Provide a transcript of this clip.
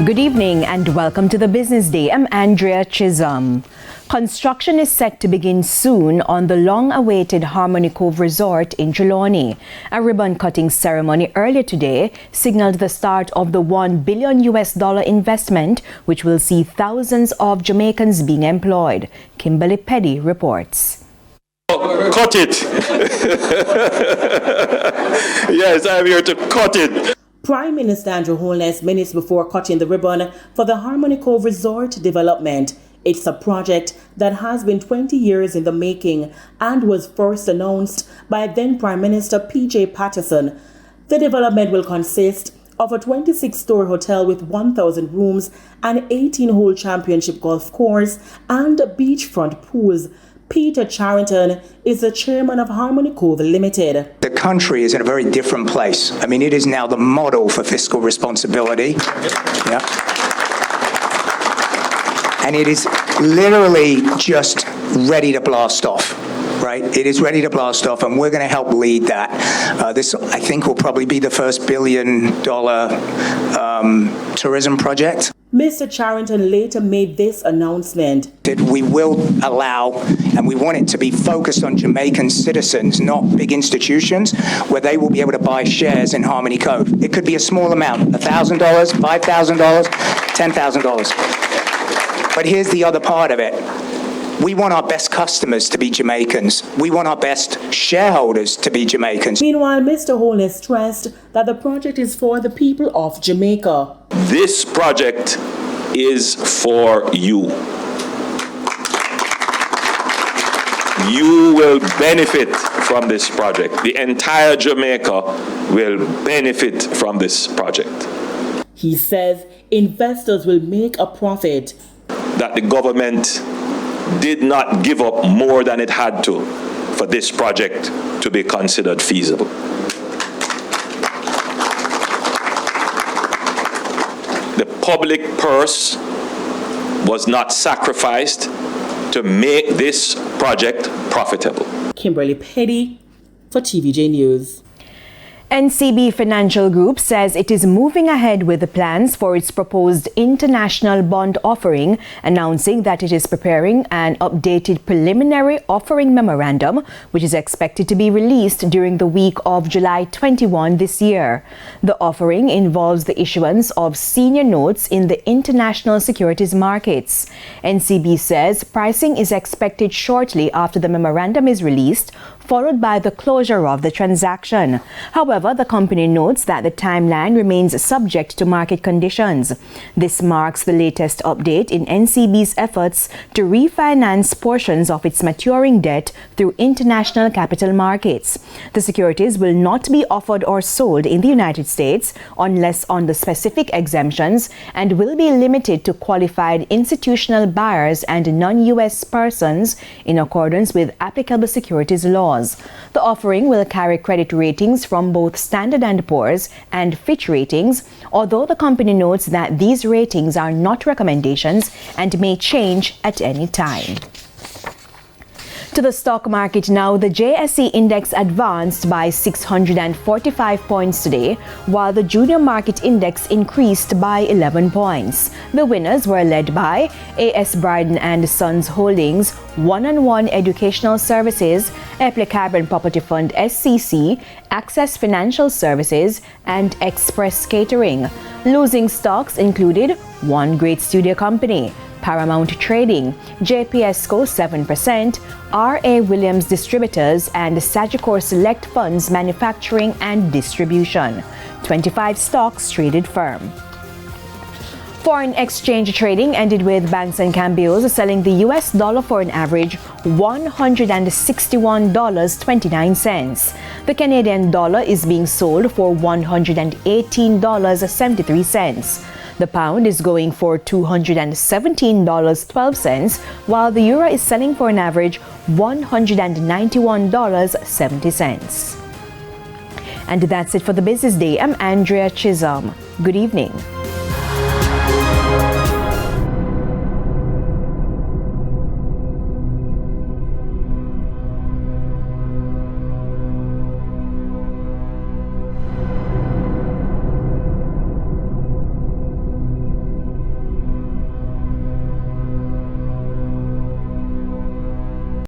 Good evening and welcome to the Business Day. I'm Andrea Chisholm. Construction is set to begin soon on the long-awaited Harmony Cove Resort in Trelawney. A ribbon-cutting ceremony earlier today signaled the start of the $1 billion investment, which will see thousands of Jamaicans being employed. Kimberly Petty reports. Cut it! Yes, I'm here to cut it. Prime Minister Andrew Holness minutes before cutting the ribbon for the Harmony Cove Resort development. It's a project that has been 20 years in the making and was first announced by then Prime Minister P.J. Patterson. The development will consist of a 26-story hotel with 1,000 rooms, an 18-hole championship golf course, and beachfront pools. Peter Charrington is the chairman of Harmony Cove Limited. The country is in a very different place. I mean, it is now the model for fiscal responsibility. Yeah. And it is literally just ready to blast off, right? It is ready to blast off, and we're going to help lead that. This, I think, will probably be the first $1 billion tourism project. Mr. Charrington later made this announcement. That we will allow, and we want it to be focused on Jamaican citizens, not big institutions, where they will be able to buy shares in Harmony Cove. It could be a small amount, $1,000, $5,000, $10,000. But here's the other part of it. We want our best customers to be Jamaicans. We want our best shareholders to be Jamaicans. Meanwhile, Mr. Holness stressed that the project is for the people of Jamaica. This project is for you. You will benefit from this project. The entire Jamaica will benefit from this project. He says investors will make a profit. That the government did not give up more than it had to for this project to be considered feasible. The public purse was not sacrificed to make this project profitable. Kimberly Petty for TVJ News. NCB Financial Group says it is moving ahead with the plans for its proposed international bond offering, announcing that it is preparing an updated preliminary offering memorandum, which is expected to be released during the week of July 21 this year. The offering involves the issuance of senior notes in the international securities markets. NCB says pricing is expected shortly after the memorandum is released, followed by the closure of the transaction. However, the company notes that the timeline remains subject to market conditions. This marks the latest update in NCB's efforts to refinance portions of its maturing debt through international capital markets. The securities will not be offered or sold in the United States unless under specific exemptions and will be limited to qualified institutional buyers and non-U.S. persons in accordance with applicable securities laws. The offering will carry credit ratings from both Standard & Poor's and Fitch Ratings, although the company notes that these ratings are not recommendations and may change at any time. To the stock market now, the JSE index advanced by 645 points today, while the junior market index increased by 11 points. The winners were led by A.S. Bryden & Sons Holdings, One-on-One Educational Services, Epley Carbon Property Fund SCC, Access Financial Services, and Express Catering. Losing stocks included One Great Studio Company, Paramount Trading, JPSCO 7%, R.A. Williams Distributors, and Sagicor Select Funds Manufacturing and Distribution. 25 stocks traded firm. Foreign exchange trading ended with Banks and Cambios selling the US dollar for an average $161.29. The Canadian dollar is being sold for $118.73. The pound is going for $217.12, while the euro is selling for an average $191.70. And that's it for the Business Day. I'm Andrea Chisholm. Good evening.